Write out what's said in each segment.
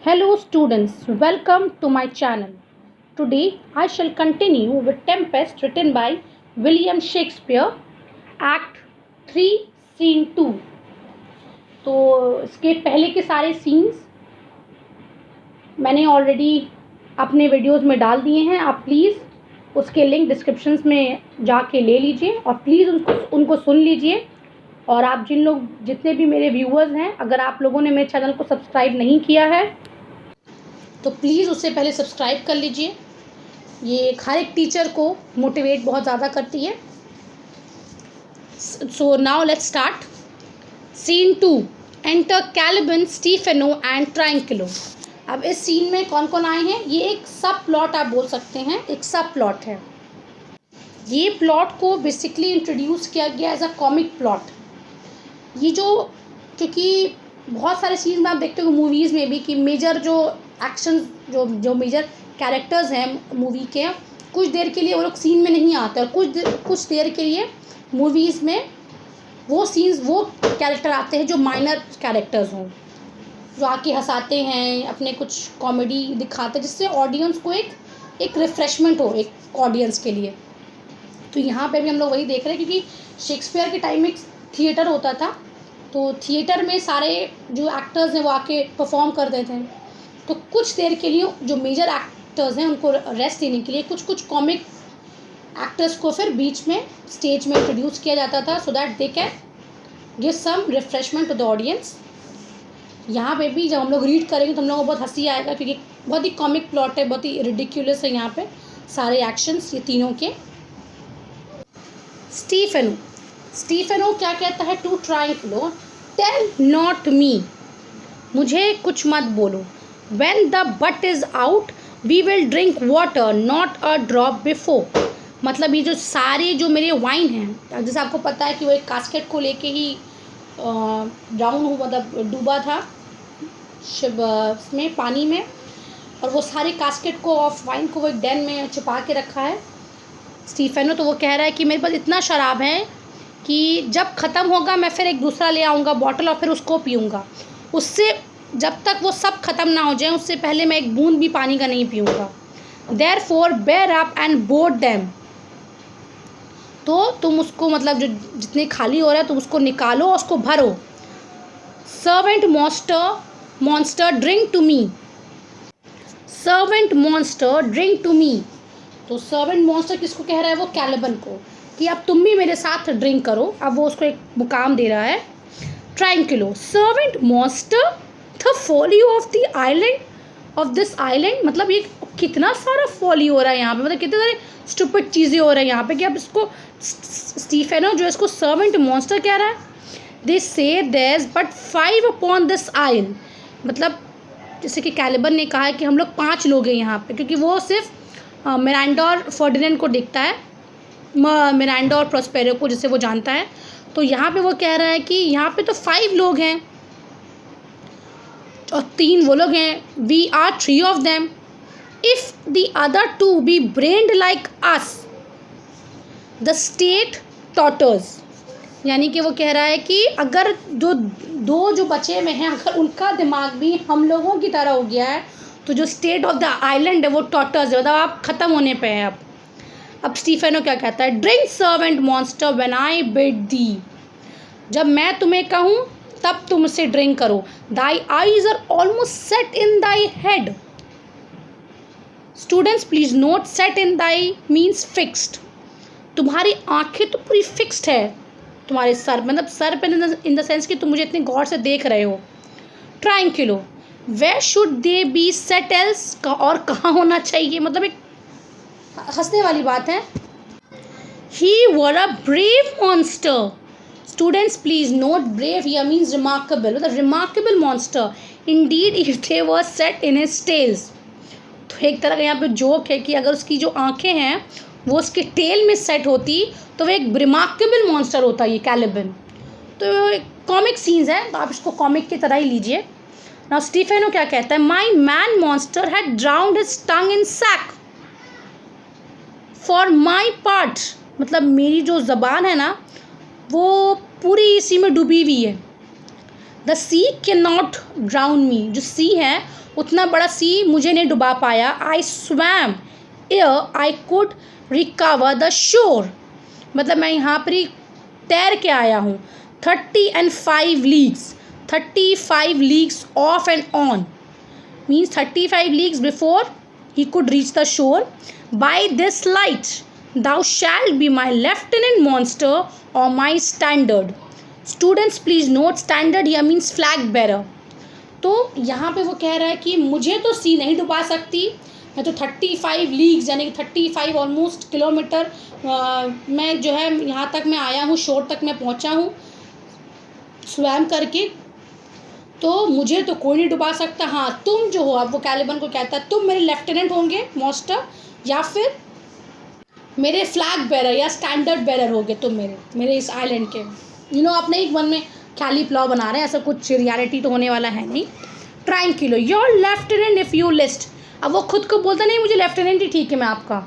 Hello students, welcome to my channel. Today I shall continue with Tempest written by William Shakespeare, Act 3, Scene 2. तो इसके पहले के सारे scenes मैंने already अपने वीडियोस में डाल दिए हैं. आप प्लीज़ उसके लिंक डिस्क्रिप्शंस में जाके ले लीजिए और प्लीज़ उनको सुन लीजिए. और आप जितने भी मेरे व्यूअर्स हैं, अगर आप लोगों ने मेरे चैनल को सब्सक्राइब नहीं किया है तो प्लीज़ उससे पहले सब्सक्राइब कर लीजिए. ये हर एक टीचर को मोटिवेट बहुत ज़्यादा करती है. So now let's start. Scene 2. Enter Caliban, Stephano and Trinculo. अब इस सीन में कौन कौन आए हैं? ये एक सब प्लॉट आप बोल सकते हैं, एक सब प्लॉट है. ये प्लॉट को बेसिकली इंट्रोड्यूस किया गया एज अ कॉमिक प्लॉट. ये क्योंकि बहुत सारे सीन्स में आप देखते हो मूवीज़ में भी कि मेजर जो एक्शन जो मेजर कैरेक्टर्स हैं मूवी के, कुछ देर के लिए वो लोग सीन में नहीं आते और कुछ देर के लिए मूवीज़ में वो कैरेक्टर आते हैं जो माइनर कैरेक्टर्स हों, जो आके हंसाते हैं, अपने कुछ कॉमेडी दिखाते हैं, जिससे ऑडियंस को एक रिफ़्रेशमेंट हो एक ऑडियंस के लिए. तो यहाँ पे भी हम लोग वही देख रहे हैं क्योंकि शेक्सपियर के टाइम में थिएटर होता था, तो थिएटर में सारे जो एक्टर्स हैं वो आके परफॉर्म कर देते हैं. तो कुछ देर के लिए जो मेजर एक्टर्स हैं उनको रेस्ट देने के लिए कुछ कॉमिक एक्टर्स को फिर बीच में स्टेज में इंट्रोड्यूस किया जाता था, so that they can give some refreshment to the audience. यहाँ पे भी जब हम लोग रीड करेंगे तो हम लोगों को बहुत हंसी आएगा क्योंकि बहुत ही कॉमिक प्लॉट है, बहुत ही रिडिक्यूलस है यहाँ पे सारे एक्शंस ये तीनों के. स्टीफेनो क्या कहता है टू ट्रांक्विलो? टेल नॉट मी, मुझे कुछ मत बोलो. When the butt is out, we will drink water, not a drop before. मतलब ये जो मेरे वाइन हैं, जैसे आपको पता है कि वो एक कास्केट को लेके ही ड्राउन मतलब डूबा था में पानी में, और वो सारे कास्केट को ऑफ वाइन को वो एक डैन में छुपा के रखा है स्टीफेनो. तो वो कह रहा है कि मेरे पास इतना शराब है कि जब ख़त्म होगा मैं फिर एक दूसरा ले आऊँगा बॉटल और फिर उसको पीऊँगा. उससे जब तक वो सब ख़त्म ना हो जाए उससे पहले मैं एक बूंद भी पानी का नहीं पीऊँगा. Therefore bear up and board them. तो तुम उसको मतलब जो जितने खाली हो रहा है तुम उसको निकालो और उसको भरो. Servant monster drink to me. Servant monster drink to me. तो सर्वेंट मॉन्स्टर किसको कह रहा है? वो कैलिबन को, कि अब तुम भी मेरे साथ ड्रिंक करो. अब वो उसको एक मुकाम दे रहा है. Trinculo, servant monster, the folly of the island of this island. मतलब ये कितना सारा फॉली हो रहा है यहाँ पे, मतलब कितने सारे स्टूपिड चीज़ें हो रही हैं यहाँ पे कि अब इसको स्टीफेनो जो इसको सर्वेंट मॉन्स्टर कह रहा है. दे से देयर बट 5 अपॉन दिस आइल. मतलब जैसे कि कैलिबन ने कहा है कि हम लोग 5 लोग हैं यहाँ पे, क्योंकि वो सिर्फ मिरांडा और फर्डिनेंड को देखता है, मिरांडा और प्रोस्पेरो को जिसे वो जानता है. तो यहाँ पे वो कह रहा है कि यहाँ पे तो 5 लोग हैं और 3 वो लोग हैं. We are 3 of them. If the other 2 be brained like us the state totters. यानी कि वो कह रहा है कि अगर जो बचे हुए हैं अगर उनका दिमाग भी हम लोगों की तरह हो गया है तो जो स्टेट ऑफ द आइलैंड है वो टॉटर्स है, मतलब आप ख़त्म होने पे हैं. अब स्टीफेनो क्या कहता है? Drink servant monster when I bid thee. जब मैं तुम्हें कहूँ तब तुम उसे ड्रिंक करो. Thy eyes are almost set in thy head. Students please note, set in thy means fixed. तुम्हारी आंखें तो पूरी फिक्स्ड है तुम्हारे सर, मतलब सर पे इन द सेंस कि तुम मुझे इतने गौर से देख रहे हो. Trinculo, where should they be set else. और कहाँ होना चाहिए, मतलब एक हंसने वाली बात है. He were a brave monster. Students please note, brave here means remarkable, मतलब remarkable monster indeed if they were set in his tails. तो एक तरह का यहाँ पे जोक है कि अगर उसकी जो आंखें हैं वो उसके टेल में सेट होती तो वो एक रिमार्केबल मॉन्स्टर होता ये कैलिबन. तो कॉमिक सीन्स हैं तो आप इसको कॉमिक की तरह ही लीजिए. नाउ स्टीफेनो क्या कहता है? My man monster had drowned his tongue in sack for my part. मतलब मेरी जो ज़बान है ना वो पूरी इसी में डूबी हुई है. The sea can not drown me, जो सी है उतना बड़ा सी मुझे नहीं डुबा पाया। आई swum air I could recover the shore, मतलब मैं यहाँ पर ही तैर के आया हूँ। 35 leagues, 35 leagues of and on means 35 leagues before he could reach the shore. By this light thou shalt be my lieutenant monster or my standard. Students please note, standard here means flag bearer. तो यहाँ पे वो कह रहा है कि मुझे तो सी नहीं डुबा सकती, मैं तो 35 लीग्स यानी कि 35 ऑलमोस्ट किलोमीटर मैं जो है यहाँ तक मैं आया हूँ, शोर तक मैं पहुँचा हूँ स्वयं करके, तो मुझे तो कोई नहीं डुबा सकता। हाँ तुम जो हो, अब वो कैलिबन को कहता है तुम मेरे लेफ्टिनेंट होंगे मॉन्स्टर, या फिर मेरे फ्लैग बेरर या स्टैंडर्ड बेरर होगे तुम मेरे इस आइलैंड के। अपने एक मन में ख्याली प्लाव बना रहे हैं, ऐसा कुछ रियलिटी तो होने वाला है नहीं। Trinculo your lieutenant if you list, अब वो खुद को बोलता नहीं मुझे लेफ्टिनेंट ही ठीक है मैं आपका।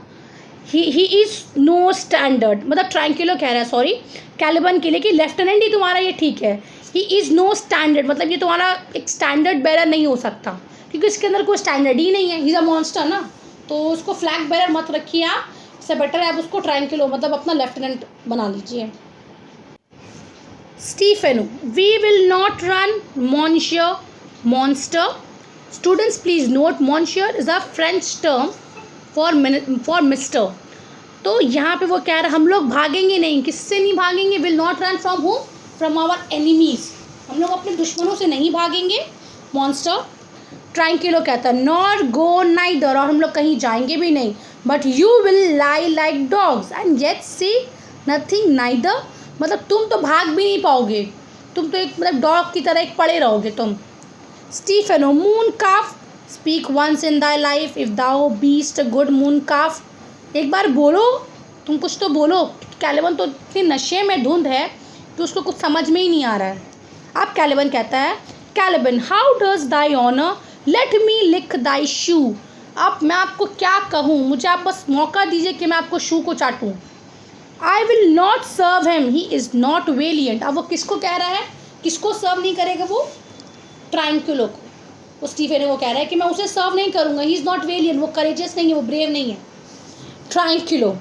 ही इज़ नो स्टैंडर्ड, मतलब ट्रायंक्युलो कह रहा है सॉरी कैलिबन के लिए कि लेफ्टिनेंट ही तुम्हारा ये ठीक है। ही इज़ नो स्टैंडर्ड, मतलब ये तुम्हारा एक स्टैंडर्ड बेरर नहीं हो सकता क्योंकि इसके अंदर कोई स्टैंडर्ड ही नहीं है, ही इज़ अ मॉन्स्टर ना, तो उसको फ्लैग बेरर मत रखिए आप, इससे बेटर है आप उसको ट्रायंक्युलो मतलब अपना लेफ्टिनेंट बना लीजिए। Stephano we will not run monsieur monster. Students please note monsieur is a French term for mister. तो यहाँ पे वो कह रहा है हम लोग भागेंगे नहीं, किससे नहीं भागेंगे, will not run from whom, from our enemies, हम लोग अपने दुश्मनों से नहीं भागेंगे मॉन्स्टर। ट्रायंक्युलो कहता है नॉर गो नाइदर, और हम लोग कहीं जाएंगे भी नहीं, but you will lie like dogs and yet see nothing neither, मतलब तुम तो भाग भी नहीं पाओगे, तुम तो एक मतलब डॉग की तरह एक पड़े रहोगे तुम। Stephano moon calf speak once in thy life if thou beest a good moon calf, एक बार बोलो तुम कुछ तो बोलो। कैलिबन तो इतनी नशे में धुंध है कि उसको कुछ समझ में ही नहीं आ रहा है। अब कैलिबन कहता है Caliban how does thy honour let me lick thy shoe, अब मैं आपको क्या कहूँ, मुझे आप बस मौका दीजिए कि मैं आपको शू को चाटूँ। I will not serve him he is not valiant, अब वो किसको कह रहा है, किसको सर्व नहीं करेगा वो, ट्रायंक्युलो को। वो स्टीफेन वो कह रहा है कि मैं उसे सर्व नहीं करूँगा, ही इज़ नॉट वेलियंट, वो करेजियस नहीं है, वो ब्रेव नहीं है। ट्रायंक्युलो,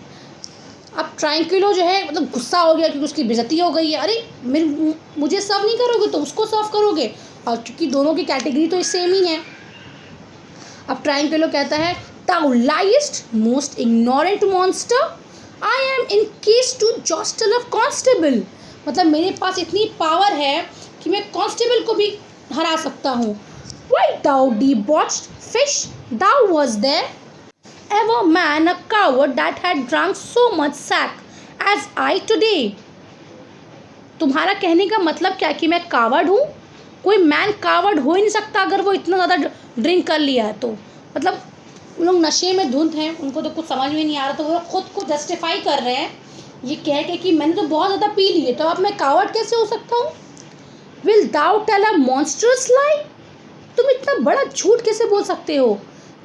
अब ट्रायंक्युलो जो है मतलब गुस्सा हो गया क्योंकि उसकी बेइज्जती हो गई है, अरे मुझे सर्व नहीं करोगे तो उसको सर्व करोगे, और चूँकि दोनों की कैटेगरी तो सेम ही है। अब ट्रायंक्युलो कहता है thou liest most ignorant monster, I am in case to jostle of constable, मतलब मेरे पास इतनी पावर है कि मैं कांस्टेबल को भी हरा सकता हूँ। Why thou debauched fish, thou was there ever man a coward that had drunk so much sack as I today, तुम्हारा कहने का मतलब क्या कि मैं कावर्ड हूँ, कोई मैन कावर्ड हो ही नहीं सकता अगर वो इतना ज़्यादा ड्रिंक कर लिया है तो, मतलब उन लोग नशे में धुंध हैं, उनको तो कुछ समझ में नहीं आ रहा, तो वो खुद को जस्टिफाई कर रहे हैं ये कह के कि मैंने तो बहुत ज़्यादा पी ली है, तो अब मैं कावर्ड कैसे हो सकता हूँ। Will thou tell a monster's lie, तुम इतना बड़ा झूठ कैसे बोल सकते हो।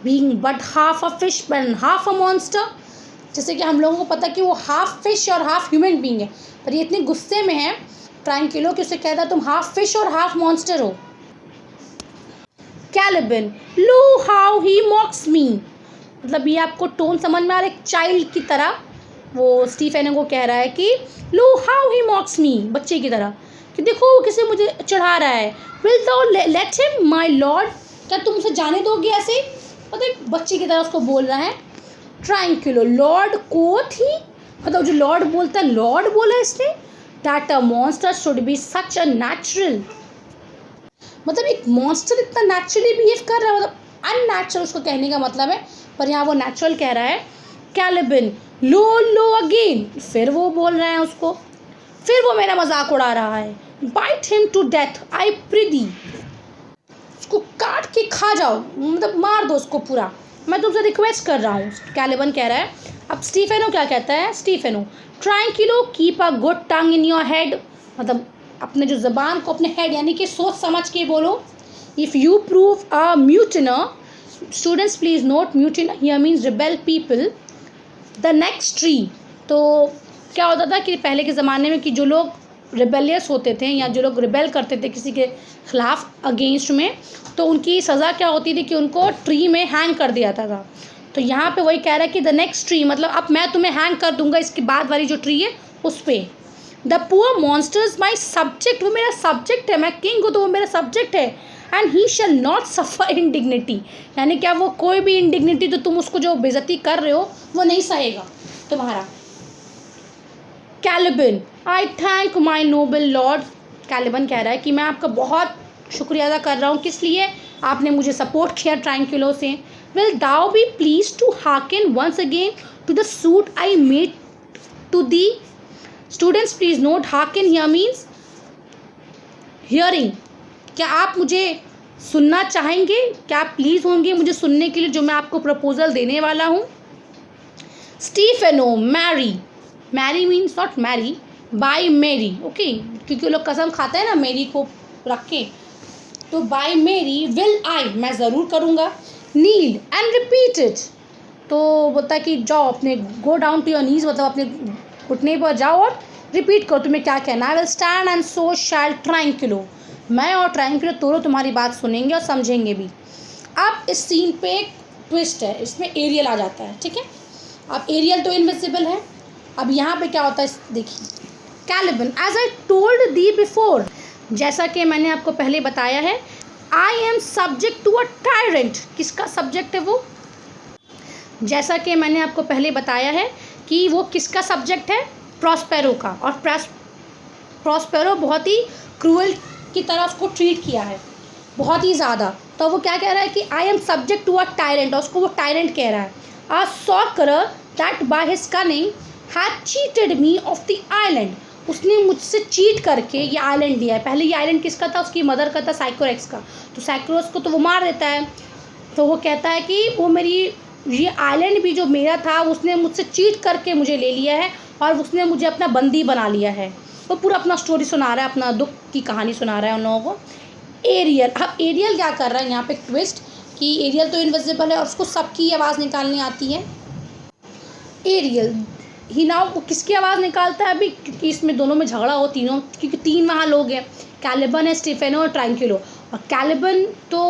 Being but half a fish and half a monster, जैसे कि हम लोगों को पता कि वो हाफ फिश और हाफ ह्यूमन बीइंग है, पर ये इतने गुस्से में है ट्रायंक्युलो कि उसे कहता तुम हाफ फिश और हाफ मॉन्स्टर हो। Caliban lo how he mocks me, मतलब ये आपको टोन समझ में आ रहा है, एक चाइल्ड की तरह वो स्टीफेन को कह रहा है कि लो हाउ ही मॉक्स मी, बच्चे की तरह कि देखो किसे मुझे चढ़ा रहा है। विल दो लेट हिम माय लॉर्ड, क्या तुम उसे जाने दोगे ऐसे, मतलब एक बच्चे की तरह उसको बोल रहा है। ट्रायंक्युलो लॉर्ड को थी, मतलब जो लॉर्ड बोलता है लॉर्ड बोला इसने, that a monster should be such a natural, मतलब एक मॉन्स्टर इतना नेचुरली बिहेव कर रहा है, मतलब अननेचुरल उसको कहने का मतलब है, पर यहाँ वो नेचुरल कह रहा है। कैलिबन लो लो अगेन, फिर वो बोल रहे हैं उसको, फिर वो मेरा मजाक उड़ा रहा है। Bite him to death I prithee, उसको काट के खा जाओ, मतलब मार दो उसको पूरा, मैं तुमसे रिक्वेस्ट कर रहा हूँ, कैलिबन कह रहा है। अब स्टीफेनो क्या कहता है, Stephano Trinculo keep a good tongue in your head, मतलब अपने जो ज़बान को अपने हेड यानी कि सोच समझ के बोलो। If you prove a mutineer, students please note mutineer here means rebel people, the next tree, तो क्या होता था कि पहले के ज़माने में कि जो लोग रिबेलियस होते थे या जो लोग रिबेल करते थे किसी के खिलाफ अगेंस्ट में, तो उनकी सज़ा क्या होती थी कि उनको ट्री में हैंग कर दिया जाता था। तो यहाँ पे वही कह रहा है कि द नेक्स्ट ट्री, मतलब अब मैं तुम्हें हैंग कर दूंगा इसके बाद वाली जो ट्री है उस पर। The poor monsters my subject, वो मेरा सब्जेक्ट है, मैं किंग हूँ तो वो मेरा सब्जेक्ट है। एंड ही शैल नॉट सफ़र इंडिग्निटी, यानी क्या वो कोई भी इंडिग्निटी जो तुम उसको जो बेइज्जती कर रहे हो वो नहीं सहेगा तुम्हारा। Caliban, I thank my noble lord, Caliban कह रहा है कि मैं आपका बहुत शुक्रिया अदा कर रहा हूँ, किस लिए, आपने मुझे सपोर्ट किया ट्रैंक्विलो से। Will thou be please to hearken once again to the suit I made to thee. Students please note, hearken here means hearing. क्या आप मुझे सुनना चाहेंगे, क्या आप प्लीज़ होंगे मुझे सुनने के लिए जो मैं आपको प्रपोजल देने वाला हूँ। Stephano, marry, marry means not marry, by Mary, okay, क्योंकि लोग कसम खाते हैं ना मेरी को रख के, तो बाय मेरी विल आई, मैं ज़रूर करूँगा। नील एंड रिपीट इट, तो बोलता है कि जाओ अपने, go down to your knees, मतलब अपने घुटने पर जाओ और रिपीट करो तुम्हें क्या कहना है। विल स्टैंड एंड सो शैल ट्रैंक्विलो, मैं और ट्रैंक्विलो दोनों तुम्हारी बात सुनेंगे और समझेंगे भी। अब इस सीन पे एक ट्विस्ट है, इसमें एरियल आ जाता है, ठीक है। अब एरियल तो इनविजिबल है, अब यहाँ पे क्या होता है देखिए। Caliban, as I told thee before, जैसा कि मैंने आपको पहले बताया है, I am subject to a tyrant, किसका सब्जेक्ट है वो, जैसा कि मैंने आपको पहले बताया है कि वो किसका सब्जेक्ट है, प्रॉस्पेरो का, और प्रॉस्पेरो बहुत ही क्रूअल की तरह उसको ट्रीट किया है, बहुत ही ज़्यादा। तो वो क्या कह रहा है कि I am subject to a tyrant, और उसको वो टायरेंट कह रहा है। A sorcerer that by his cunning had cheated me of the island, उसने मुझसे चीट करके ये आइलैंड दिया है। पहले ये आइलैंड किसका था, उसकी मदर का था, साइकोरेक्स का, तो साइकोरेक्स को तो वो मार देता है। तो वो कहता है कि वो मेरी ये आइलैंड भी जो मेरा था उसने मुझसे चीट करके मुझे ले लिया है और उसने मुझे अपना बंदी बना लिया है। वो पूरा अपना स्टोरी सुना रहा है, अपना दुख की कहानी सुना रहा है उन लोगों को। एरियल, अब एरियल क्या कर रहा है यहाँ पे ट्विस्ट, कि एरियल तो इनविजिबल है और उसको सबकी आवाज़ निकालनी आती है। एरियल ही नाउ, वो किसकी आवाज़ निकालता है अभी, क्योंकि इसमें दोनों में झगड़ा हो तीनों, क्योंकि तीन वहाँ लोग हैं, कैलिबन है, स्टीफेनो और ट्रैंक्विलो। और कैलिबन तो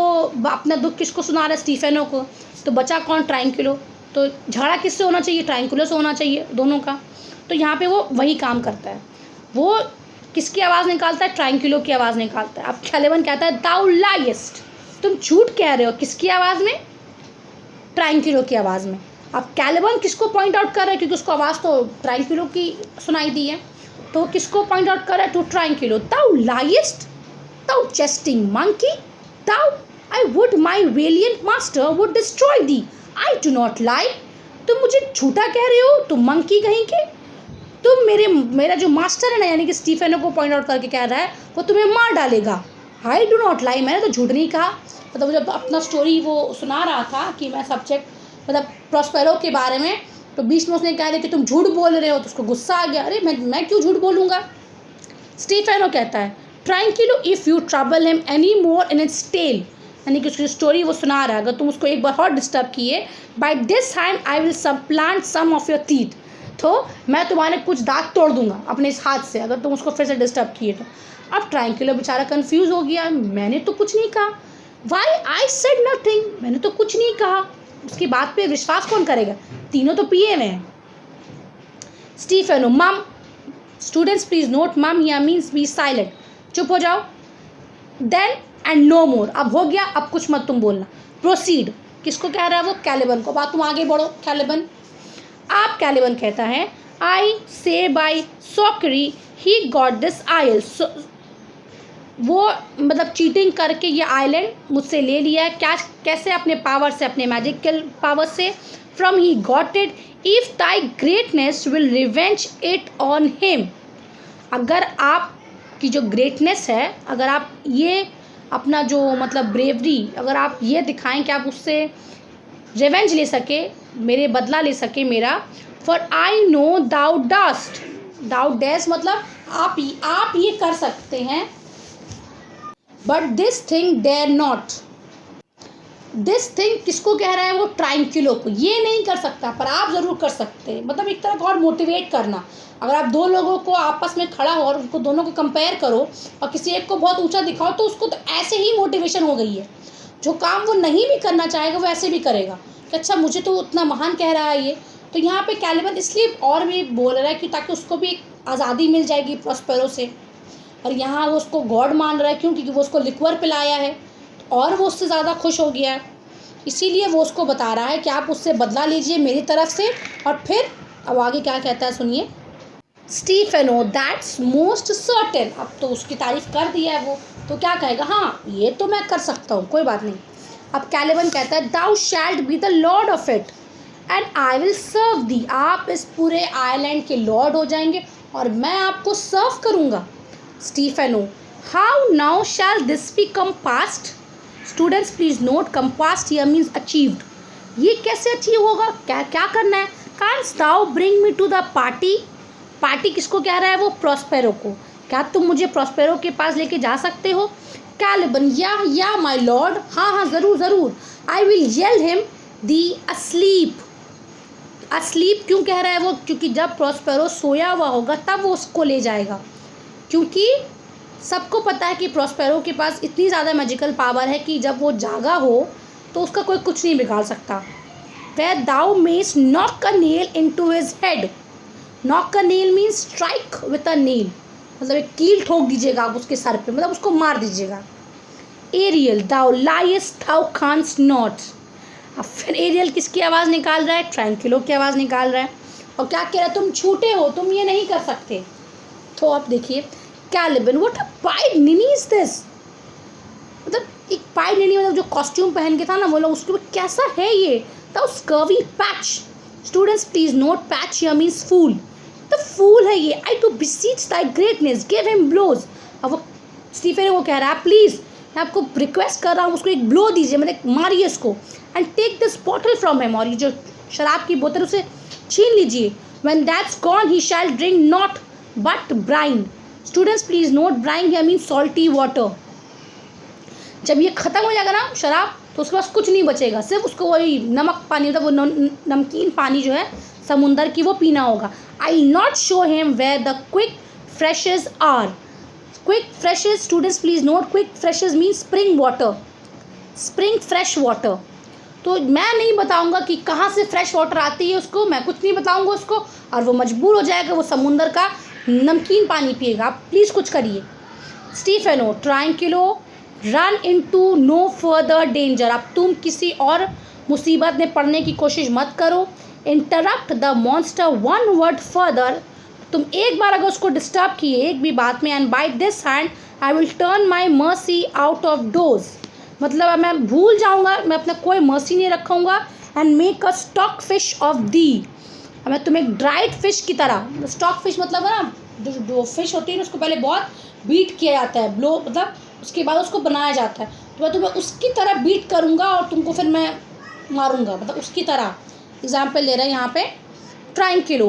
अपना दुख किसको सुना रहा है, स्टीफेनो को, तो बचा कौन, ट्रैंक्विलो। तो झगड़ा किससे होना चाहिए, ट्रैंक्विलो से होना चाहिए दोनों का। तो यहाँ पे वो वही काम करता है, वो किसकी आवाज़ निकालता है, ट्रैंक्विलो की आवाज़ निकालता है। अब कैलिबन कहता है दाउ लाइस्ट, तुम झूठ कह रहे हो, किसकी आवाज़ में, ट्रैंक्विलो की आवाज़ में। अब कैलिबन किसको पॉइंट आउट कर रहा है, क्योंकि उसको आवाज़ तो ट्रैंक्विलो की सुनाई दी है, तो किसको पॉइंट आउट कर रहा है, to Trinculo. Thou liest, thou jesting monkey, thou I would my valiant master would destroy thee, I do not lie, तुम मुझे झूठा कह रहे हो, तुम मंकी कहीं के, तुम मेरा जो मास्टर है ना, यानी कि स्टीफेनो को पॉइंट आउट करके कह रहा है वो तुम्हें मार डालेगा। आई डू नॉट लाई, मैंने तो झूठ नहीं कहा। मतलब जब अपना स्टोरी वो सुना रहा था कि मैं सब्जेक्ट, मतलब प्रॉस्पेरो के बारे में, तो बीच में उसने कहा कि तुम झूठ बोल रहे हो, तो उसको गुस्सा आ गया, अरे मैं क्यों झूठ बोलूँगा। स्टीफेनो कहता है Trinculo, if you trouble him any more in its tale, यानी कि उसकी स्टोरी वो सुना रहा है, अगर तुम उसको एक बार और डिस्टर्ब किए, by this hand I will supplant some of your teeth, तो मैं तुम्हारे कुछ दांत तोड़ दूंगा अपने इस हाथ से, अगर तुम उसको फिर से डिस्टर्ब किए तो। अब ट्रैंक्विलो बेचारा कंफ्यूज हो गया, मैंने तो कुछ नहीं कहा, वाई आई सेड नथिंग, मैंने तो कुछ नहीं कहा, उसकी बात पे विश्वास कौन करेगा, तीनों तो पिए हुए हैं। स्टीफेनो, मम, स्टूडेंट्स प्लीज नोट, मम हियर मीन्स बी साइलेंट, चुप हो जाओ। देन एंड नो मोर, अब हो गया, अब कुछ मत तुम बोलना। प्रोसीड, किसको कह रहा है वो, कैलिबन को, बात तुम आगे बढ़ो कैलिबन। आप कैलिबन कहता है आई से बाय सॉकरी ही गॉट दिस आइल, वो मतलब चीटिंग करके ये आइलैंड मुझसे ले लिया है, क्या कैसे, अपने पावर से, अपने मैजिकल पावर से। From he got it, if thy greatness will revenge it on him, अगर आपकी जो ग्रेटनेस है, अगर आप ये अपना जो मतलब ब्रेवरी, अगर आप ये दिखाएं कि आप उससे रिवेंज ले सके, मेरे बदला ले सके मेरा, for I know thou dost, thou dost मतलब आप ये कर सकते हैं, but this thing dare not, this thing किसको कह रहा है वो, ट्रायंक्युलो को। ये नहीं कर सकता पर आप ज़रूर कर सकते हैं, मतलब एक तरह का और मोटिवेट करना। अगर आप दो लोगों को आपस में खड़ा हो और उनको दोनों को कंपेयर करो और किसी एक को बहुत ऊंचा दिखाओ तो उसको तो ऐसे ही मोटिवेशन हो गई है। जो काम वो नहीं भी करना चाहेगा वो ऐसे भी करेगा कि अच्छा मुझे तो उतना महान कह रहा है ये। तो यहाँ पे कैलिबन इसलिए और भी बोल रहा है कि ताकि उसको भी एक आज़ादी मिल जाएगी प्रॉस्पेरो से। और यहाँ वो उसको गॉड मान रहा है, क्यों? क्योंकि वो उसको लिक्वर पिलाया है और वो उससे ज़्यादा खुश हो गया है। इसीलिए वो उसको बता रहा है कि आप उससे बदला लीजिए मेरी तरफ से। और फिर अब आगे क्या कहता है सुनिए। Stefano that's most certain. अब तो उसकी तारीफ कर दिया है वो, तो क्या कहेगा, हाँ ये तो मैं कर सकता हूँ, कोई बात नहीं। अब कैलिबन कहता है thou shalt be the lord of it and I will serve thee. आप इस पूरे आइलैंड के लॉर्ड हो जाएंगे और मैं आपको सर्व करूँगा। Stephano how now shall this be come past. Students please note, come past here means achieved. ये कैसे अचीव होगा, क्या क्या करना है। Canst thou bring me to the party. Party किसको कह रहा है वो, प्रॉस्पेरो को। क्या तुम मुझे प्रॉस्पेरो के पास लेके जा सकते हो। कैलिबन या माय लॉर्ड, हाँ हाँ ज़रूर ज़रूर। I will yield him thee asleep. Asleep क्यों कह रहा है वो, क्योंकि जब प्रॉस्पेरो सोया हुआ होगा तब वो उसको ले जाएगा। क्योंकि सबको पता है कि प्रॉस्पेरो के पास इतनी ज़्यादा मैजिकल पावर है कि जब वो जागा हो तो उसका कोई कुछ नहीं बिगाड़ सकता। Where thou mayst knock a nail into his head. Knock a nail means strike with a nail, मतलब एक कील ठोक दीजिएगा आप उसके सर पे, मतलब उसको मार दीजिएगा। Ariel thou liest thou canst not। अब फिर एरियल किसकी आवाज़ निकाल रहा है, ट्रैंक्विलो की आवाज़ निकाल रहा है और क्या कह रहा है, तुम झूठे हो, तुम ये नहीं कर सकते। तो अब देखिए Caliban what a pied ninny is this. मतलब एक पाइड निनी मतलब जो कॉस्ट्यूम पहन के था ना वो लोग, उसके ऊपर कैसा है ये। The scurvy patch. Students please note patch here means fool. The fool है ये। I do beseech thy greatness, give him blows. अब वो स्टीफेनो को कह रहा है प्लीज़ मैं आपको रिक्वेस्ट कर रहा हूँ उसको एक ब्लो दीजिए, मतलब मारिए इसको। And take this bottle from him, और ये जो शराब की बोतल उसे छीन लीजिए। When that's gone he shall drink not but brine. Students please note brine here means salty water. जब ये ख़त्म हो जाएगा ना शराब तो उसके पास कुछ नहीं बचेगा, सिर्फ उसको वही नमक पानी, मतलब वो नमकीन पानी जो है समुंदर की वो पीना होगा। I not show him where the quick freshes are. Quick freshes, students please note, quick freshes mean spring water, spring fresh water. तो मैं नहीं बताऊंगा कि कहाँ से फ्रेश वाटर आती है, उसको मैं कुछ नहीं बताऊंगा उसको, और वो मजबूर हो जाएगा, वो समुंदर का नमकीन पानी पिएगा। आप प्लीज़ कुछ करिए। Stephano Trinculo run into no further danger. अब तुम किसी और मुसीबत में पड़ने की कोशिश मत करो। Interrupt the monster one word further. तुम एक बार अगर उसको डिस्टर्ब किए एक भी बात में, and by this hand I will turn my mercy out of doors. मतलब अब मैं भूल जाऊँगा, मैं अपना कोई मर्सी नहीं रखूँगा। And make a stock fish of the. मैं तुम्हें एक ड्राइड फिश की तरह, स्टॉक फिश मतलब है ना जो फिश होती है ना उसको पहले बहुत बीट किया जाता है, ब्लो मतलब उसके बाद उसको बनाया जाता है, तो मैं तुम्हें उसकी तरह बीट करूँगा और तुमको फिर मैं मारूँगा, मतलब उसकी तरह। एग्जाम्पल दे रहे हैं यहाँ पे Trinculo.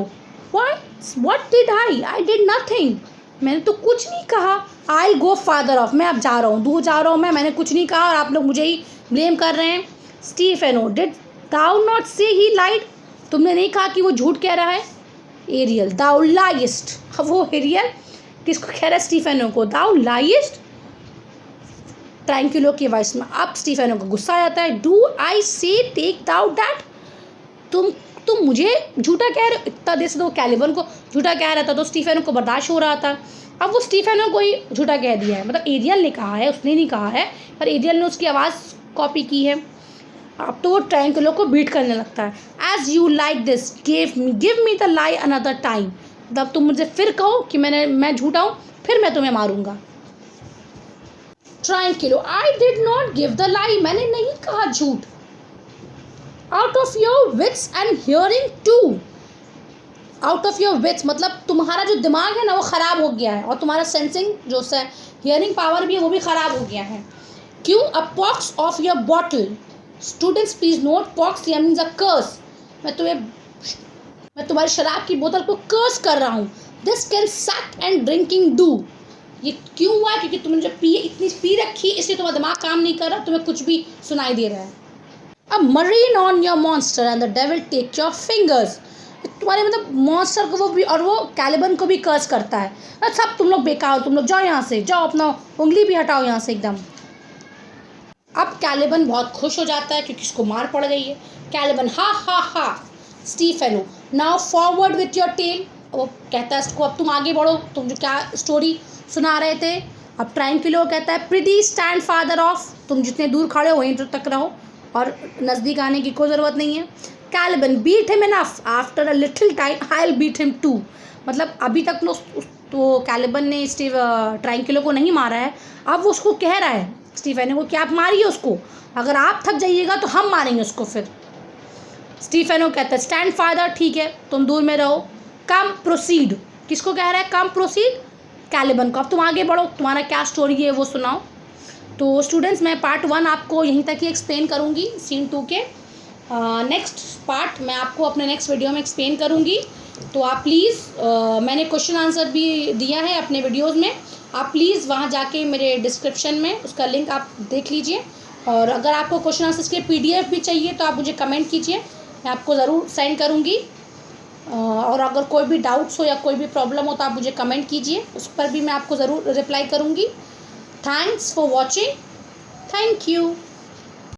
What did I did nothing. मैंने तो कुछ नहीं कहा। आई गो फादर ऑफ, मैं अब जा रहा हूँ, दूर जा रहा हूँ मैंने कुछ नहीं कहा और आप लोग मुझे ही ब्लेम कर रहे हैं। स्टीफेनो डिड दाउ नॉट से ही लाइड। तुमने नहीं कहा कि वो झूठ कह रहा है। एरियल दाउ लाइस्ट। अब वो एरियल किसको कह रहा है, स्टीफेनो को। दाउ लाइस्ट ट्रायंक्विलो की वॉइस में। अब स्टीफेनो को गुस्सा आ जाता है। डू आई से टेक दाउ दैट। तुम मुझे झूठा कह रहे हो। इतना देर से तो वो कैलिबन को झूठा कह रहा था तो स्टीफेनो को बर्दाश्त हो रहा था, अब वो स्टीफेनो को ही झूठा कह दिया है। मतलब एरियल ने कहा है, उसने नहीं कहा है, पर एरियल ने उसकी आवाज़ कॉपी की है। अब तो वो ट्रायंक्विलो को बीट करने लगता है। As you like this give me the lie another time. मतलब तुम मुझे फिर कहो कि मैं झूठा हूँ, फिर मैं तुम्हें मारूंगा। Trinculo I did not give the lie. मैंने नहीं कहा झूठ। Out of your wits and hearing too. Out of your wits मतलब तुम्हारा जो दिमाग है ना वो ख़राब हो गया है, और तुम्हारा सेंसिंग जो है हियरिंग पावर भी है वो भी ख़राब हो गया है। क्यों। A pox of your bottle. Students please note, pox या मीन्स अ कर्स। मैं तुम्हारी शराब की बोतल को कर्स कर रहा हूँ। दिस कैन सक एंड ड्रिंकिंग डू। ये क्यों हुआ, क्योंकि तुमने जो इतनी पी रखी इसलिए तुम्हारा दिमाग काम नहीं कर रहा, तुम्हें कुछ भी सुनाई दे रहा है। A murrain on your monster and the devil take your fingers. तुम्हारे मतलब मॉन्स्टर को वो भी, और वो कैलिबन को भी कर्स करता है, सब तुम लोग बेकार हो, तुम लोग जाओ यहाँ से, जाओ अपना उंगली भी हटाओ यहाँ से एकदम। अब कैलिबन बहुत खुश हो जाता है क्योंकि उसको मार पड़ गई है। कैलिबन हा हा हा। Stephano now forward with your tale. वो कहता है इसको अब तुम आगे बढ़ो, तुम जो क्या स्टोरी सुना रहे थे। अब ट्राइंक्युलो कहता है प्रीटी स्टैंड फादर ऑफ, तुम जितने दूर खड़े हो वहीं तक रहो और नज़दीक आने की कोई ज़रूरत नहीं है। Caliban beat him enough, after a little time I will beat him too. मतलब अभी तक तो कैलिबन ने ट्राइंक्युलो को नहीं मारा है, अब वो उसको कह रहा है स्टीफेनो को कि आप मारिए उसको, अगर आप थक जाइएगा तो हम मारेंगे उसको फिर। स्टीफेनो कहता है स्टैंड फादर, ठीक है तुम दूर में रहो। कम प्रोसीड, किसको कह रहा है कम प्रोसीड? कैलिबन को। अब तुम आगे बढ़ो, तुम्हारा क्या स्टोरी है वो सुनाओ। तो स्टूडेंट्स मैं पार्ट 1 आपको यहीं तक ही एक्सप्लेन करूँगी सीन 2 के। नेक्स्ट पार्ट मैं आपको अपने नेक्स्ट वीडियो में एक्सप्लेन करूँगी। तो आप प्लीज़, मैंने क्वेश्चन आंसर भी दिया है अपने वीडियोज़ में, आप प्लीज़ वहाँ जाके मेरे डिस्क्रिप्शन में उसका लिंक आप देख लीजिए। और अगर आपको क्वेश्चन आंसर्स के PDF भी चाहिए तो आप मुझे कमेंट कीजिए, मैं आपको ज़रूर सेंड करूँगी। और अगर कोई भी डाउट्स हो या कोई भी प्रॉब्लम हो तो आप मुझे कमेंट कीजिए, उस पर भी मैं आपको ज़रूर रिप्लाई करूँगी। Thanks for watching, thank you.